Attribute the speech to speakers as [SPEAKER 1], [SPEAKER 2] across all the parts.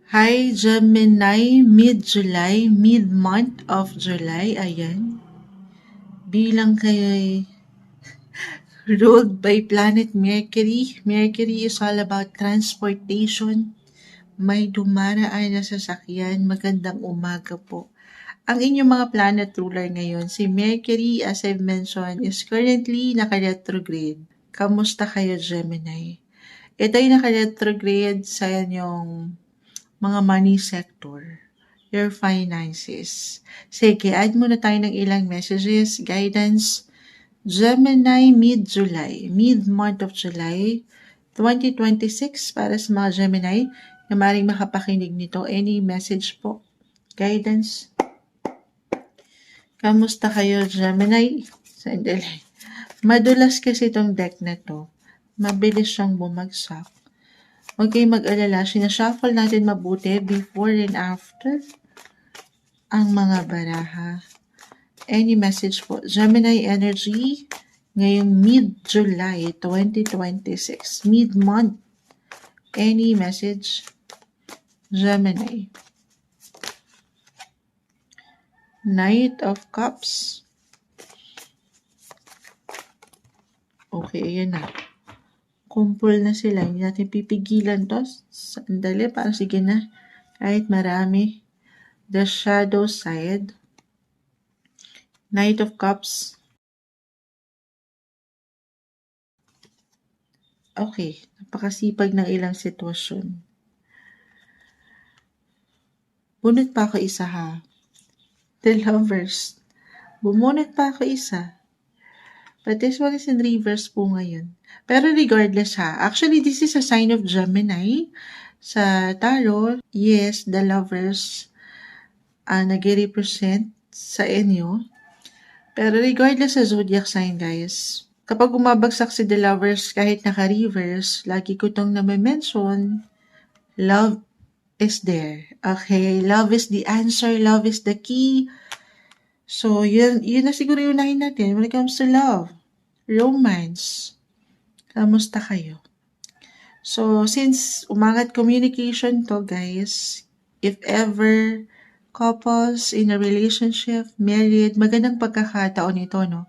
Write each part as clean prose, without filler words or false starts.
[SPEAKER 1] Hi, Gemini, mid-July, mid-month of July, ayan. Bilang kayo'y ruled by planet Mercury. Mercury is all about transportation. May dumaraan na sasakyan. Magandang umaga po. Ang inyong mga planet ruler ngayon, si Mercury, as I've mentioned, is currently naka-retrograde. Kamusta kayo, Gemini? Ito ay naka-retrograde sa inyong mga money sector, your finances. Sige, add muna tayo ng ilang messages, guidance. Gemini, mid-July, mid-month of July, 2026 para sa mga Gemini na maaaring makapakinig nito. Any message po? Guidance? Kamusta kayo, Gemini? Sandali. Madulas kasi itong deck na to. Mabilis siyang bumagsak. Huwag kayong mag-alala. Sinashuffle natin mabuti before and after ang mga baraha. Any message po? Gemini energy ngayong mid-July 2026. Mid-month. Any message? Gemini. Knight of Cups. Okay, ayan na. Kumpul na sila. Hindi natin pipigilan to. Sandali, parang sige na. Kahit marami. The shadow side. Knight of Cups. Okay, napakasipag ng ilang sitwasyon. Bunot pa ako isa ha. The Lovers. Bumunot pa ako isa. But this one is in reverse po ngayon. Pero regardless ha, actually this is a sign of Gemini. Sa tarot, yes, the Lovers nag-represent sa inyo. Pero regardless sa zodiac sign guys, kapag umabagsak si the Lovers kahit naka-reverse, lagi ko itong name-mention, love is there. Okay, love is the answer, love is the key. So, yun na siguro yung unahin natin when it comes to love. Romance. Kamusta kayo? So, since umangat communication to guys, if ever couples in a relationship, married, magandang pagkakataon ito, no?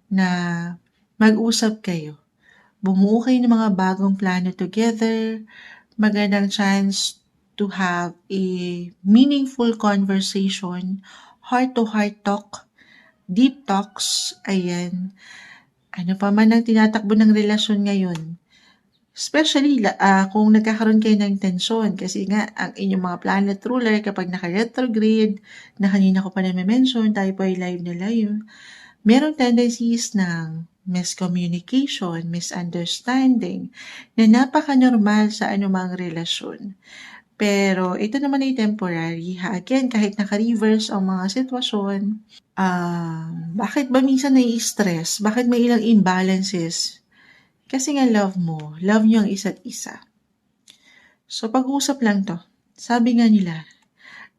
[SPEAKER 1] Na mag-usap kayo. Bumuo kayo ng mga bagong plano together. Magandang chance to have a meaningful conversation, heart-to-heart talk, deep talks, ayan. Ano pa man ang tinatakbo ng relasyon ngayon. Especially kung nagkakaroon kayo ng tensyon kasi nga ang inyong mga planet ruler kapag naka-retrograde, na kanina ko pa na-mention, tayo po ay live na live, merong tendencies ng miscommunication, misunderstanding, na napaka-normal sa anumang relasyon. Pero ito naman ay temporary. Again, kahit naka-reverse ang mga sitwasyon, bakit ba minsan nai-stress? Bakit may ilang imbalances? Kasi nga love mo. Love nyo ang isa't isa. So, pag-uusap lang to. Sabi nga nila,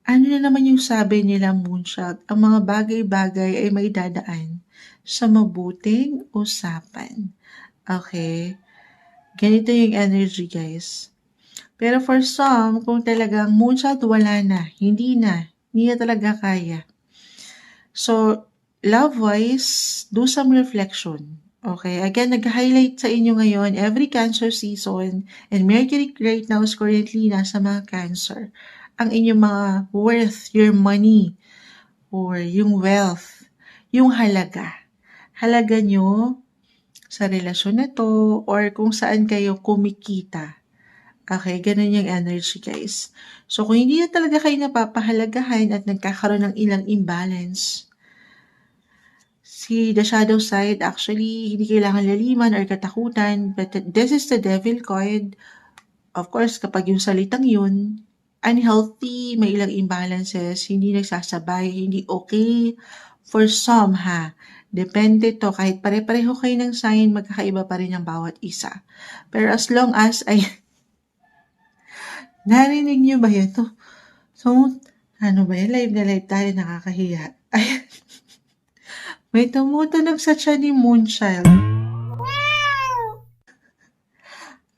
[SPEAKER 1] ano na naman yung sabi nila, Moonshot? Ang mga bagay-bagay ay may dadaan sa mabuting usapan. Okay? Ganito yung energy, guys. Pero for some, kung talagang Moonshot, wala na. Hindi na talaga kaya. So, love-wise, do some reflection. Okay, again, nag-highlight sa inyo ngayon every Cancer season and Mercury right now is currently nasa mga Cancer. Ang inyong mga worth, your money, or yung wealth, yung halaga. Halaga nyo sa relasyon na to or kung saan kayo kumikita. Okay, ganun yung energy guys. So kung hindi na talaga kayo napapahalagahan at nagkakaroon ng ilang imbalance, si the shadow side, actually, hindi kailangan laliman or katakutan, but this is the devil card. Of course, kapag yung salitang yun, unhealthy, may ilang imbalances, hindi nagsasabay, hindi okay. For some, ha, depende to. Kahit pare-pareho kayo ng sign, magkakaiba pa rin ang bawat isa. Pero as long as ay narinig nyo ba yun? So, ano ba yan? Live na live tayo, nakakahiya. Ay, may tumutunog sa tiyan ni Moonchild.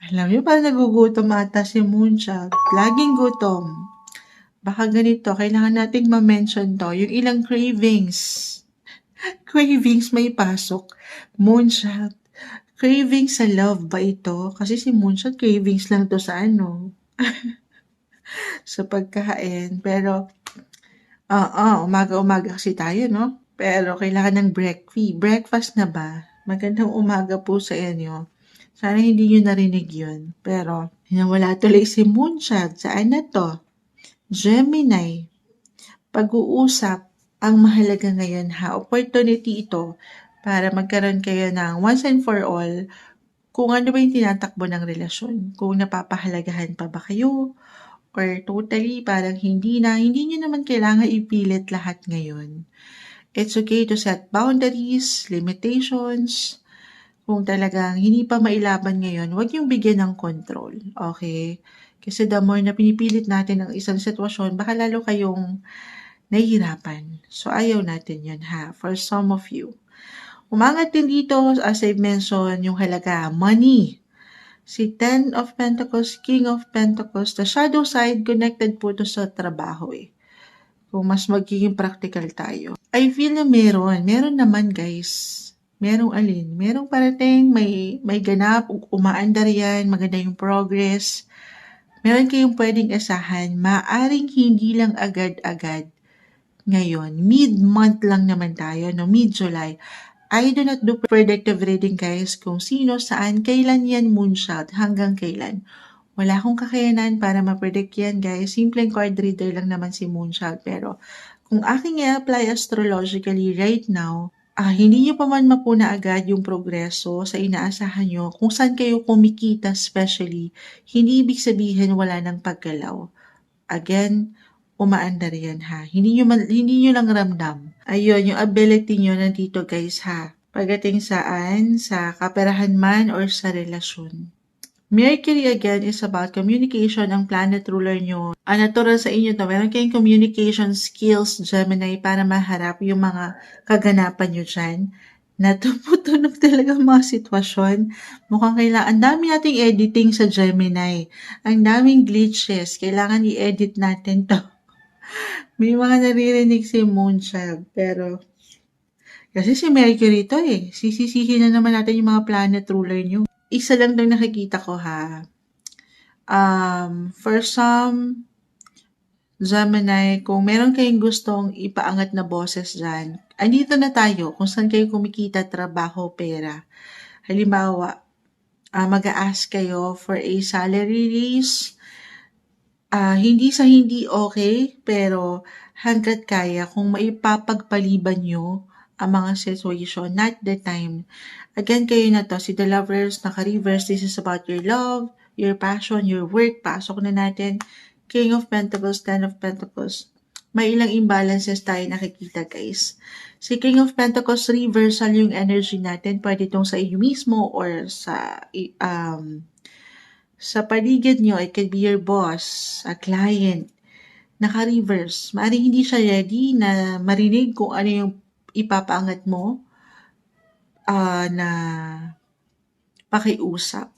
[SPEAKER 1] Alam niyo parang nagugutom ata si Moonchild. Laging gutom. Baka ganito, kailangan nating ma-mention 'to, yung ilang cravings. Cravings may pasok. Moonchild, cravings sa love ba ito? Kasi si Moonchild cravings lang 'to sa sa pagkain. Pero, oo, umaga-umaga kasi tayo 'no? Pero kailangan ng breakfast na ba? Magandang umaga po sa inyo. Sana hindi niyo narinig 'yun. Pero nawala tuloy si Moonchild. Saan na 'to? Gemini. Pag-uusap ang mahalaga ngayon ha. Opportunity ito para magkaroon kayo ng once and for all kung ano ba yung tinatakbo ng relasyon. Kung napapahalagahan pa ba kayo or totally parang hindi nyo naman kailangan ipilit lahat ngayon. It's okay to set boundaries, limitations. Kung talagang hindi pa mailaban ngayon, huwag yung bigyan ng control. Okay? Kasi the more na pinipilit natin ang isang sitwasyon, baka lalo kayong nahihirapan. So, ayaw natin yun ha, for some of you. Umangat din dito, as I mentioned, yung halaga, money. Si Ten of Pentacles, King of Pentacles, the shadow side, connected po to sa trabaho eh. Kung mas magiging practical tayo. I feel na meron naman guys. Merong alin, merong parating, may ganap, umaandar yan, maganda yung progress. Meron kayong pwedeng asahan, maaring hindi lang agad-agad. Ngayon, mid-month lang naman tayo, no? Mid-July. I do not do predictive reading guys kung sino, saan, kailan yan moonshot, hanggang kailan. Wala akong kakayanan para ma-predict yan guys. Simpleng card reader lang naman si moonshot. Pero kung aking i-apply astrologically right now, hindi nyo pa man mapuna agad yung progreso sa inaasahan nyo, kung saan kayo kumikita especially, hindi ibig sabihin wala ng paggalaw. Again, umaandar yan ha. Hindi nyo lang ramdam. Ayun, yung ability nyo nandito guys ha. Pagdating saan, sa kaperahan man or sa relasyon. Mercury again is about communication, ang planet ruler nyo. Natural sa inyo to, meron kayong communication skills, Gemini, para maharap yung mga kaganapan nyo dyan. Natumutunog talaga mga sitwasyon. Mukhang kailangan, ang dami nating editing sa Gemini. Ang daming glitches. Kailangan i-edit natin to. May mga naririnig si Moonchild, pero kasi si Mercury to eh. Sisisihin na naman natin yung mga planet ruler nyo. Isa lang daw nakikita ko ha. For some Gemini, kung meron kayong gustong ipaangat na boses dyan, andito na tayo kung saan kayo kumikita, trabaho, pera. Halimbawa, mag-a-ask kayo for a salary raise. Hindi sa hindi okay, pero hanggat kaya, kung maipapagpaliban nyo ang mga situation, not the time. Again, kayo na to, si The Lovers, naka-reverse, this is about your love, your passion, your work, pasok na natin. King of Pentacles, Ten of Pentacles. May ilang imbalances tayo nakikita guys. Si King of Pentacles, reversal yung energy natin. Pwede itong sa iyo mismo or sa paligid nyo. It could be your boss, a client. Naka-reverse. Maaaring hindi siya ready na marinig kung ano yung ipapaangat mo na pakiusap.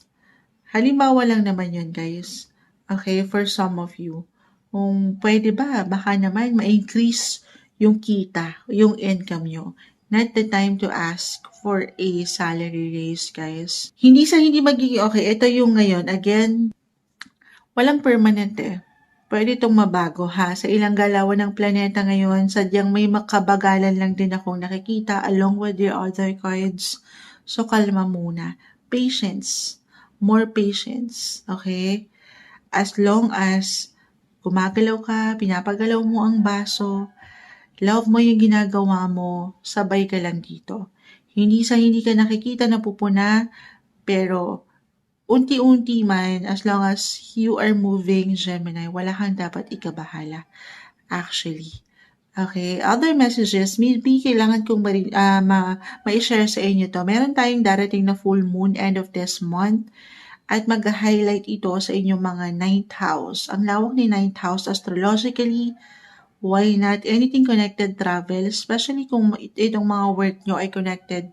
[SPEAKER 1] Halimbawa lang naman yun guys. Okay, for some of you. Kung pwede ba, baka naman ma-increase yung kita, yung income nyo. Not the time to ask for a salary raise, guys. Hindi sa hindi magiging okay. Ito yung ngayon. Again, walang permanent eh. Pwede itong mabago ha. Sa ilang galawan ng planeta ngayon, sadyang may makabagalan lang din akong nakikita along with your other cards. So, kalma muna. Patience. More patience. Okay? As long as gumagalaw ka, pinapagalaw mo ang baso, love mo yung ginagawa mo, sabay ka lang dito. Hindi sa hindi ka nakikita na pupuna, pero unti-unti man, as long as you are moving, Gemini, wala kang dapat ikabahala. Actually. Okay, other messages, maybe kailangan kong ma-share sa inyo to. Meron tayong darating na full moon end of this month. At mag-highlight ito sa inyong mga 9th house. Ang lawak ni 9th house astrologically, why not? Anything connected travel, especially kung itong mga work nyo ay connected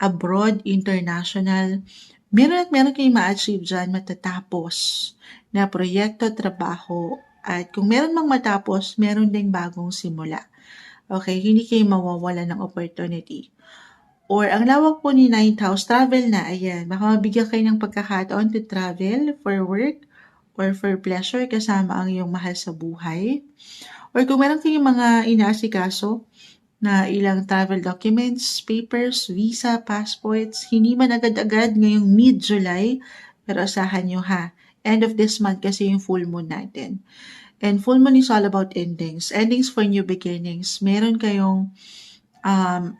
[SPEAKER 1] abroad, international, Meron kayong ma-achieve dyan matatapos na proyekto, trabaho, at kung meron mang matapos, meron ding bagong simula. Okay, hindi kayo mawawala ng opportunity. Or ang lawak po ni Ninth House, travel na, ayan. Baka mabigyan kayo ng pagkakataon to travel for work or for pleasure kasama ang iyong mahal sa buhay. Or kung meron kayong mga inaasikaso na ilang travel documents, papers, visa, passports, hindi man agad-agad ngayong mid-July, pero asahan nyo ha. End of this month kasi yung full moon natin. And full moon is all about endings. Endings for new beginnings. Meron kayong,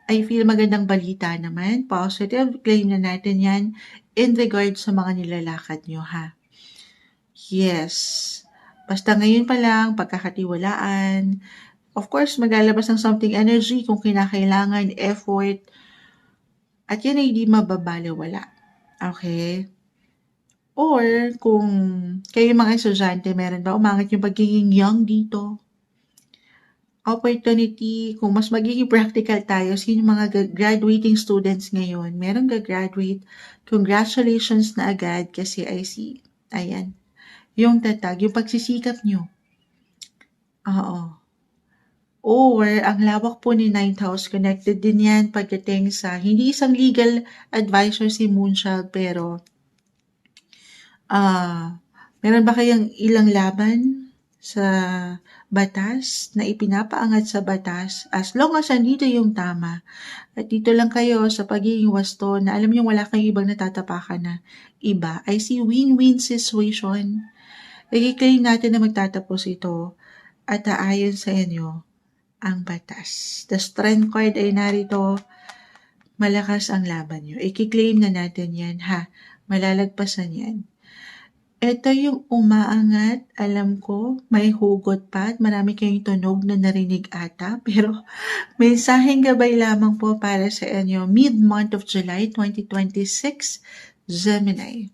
[SPEAKER 1] I feel magandang balita naman. Positive. Claim na natin yan in regard sa mga nilalakad nyo ha. Yes. Basta ngayon pa lang, pagkakatiwalaan. Of course, maglalabas ng something energy kung kinakailangan, effort. At yan ay di mababaliwala. Okay? Or kung kayo mga estudyante, meron ba umangat yung pagiging young dito? Opportunity, kung mas magiging practical tayo, sino mga graduating students ngayon, meron gagraduate, congratulations na agad kasi I see, ayan, yung tatag, yung pagsisikap nyo. Oo. Or, ang lawak po ni Ninth House, connected din yan pagdating sa, hindi isang legal advisor si Moonchild, pero, meron ba kayang ilang laban sa batas na ipinapaangat sa batas as long as andito yung tama at dito lang kayo sa pagiging wasto na alam niyo wala kayong ibang natatapakan na iba. I see win-win situation. I-claim natin na magtatapos ito at aayon sa inyo ang batas. The strength card ay narito, malakas ang laban nyo. I-claim na natin yan ha. Malalagpasan yan. Ito yung umaangat, alam ko, may hugot pa at marami kayong tunog na narinig ata, pero mensaheng gabay lamang po para sa inyo mid-month of July 2026, Gemini.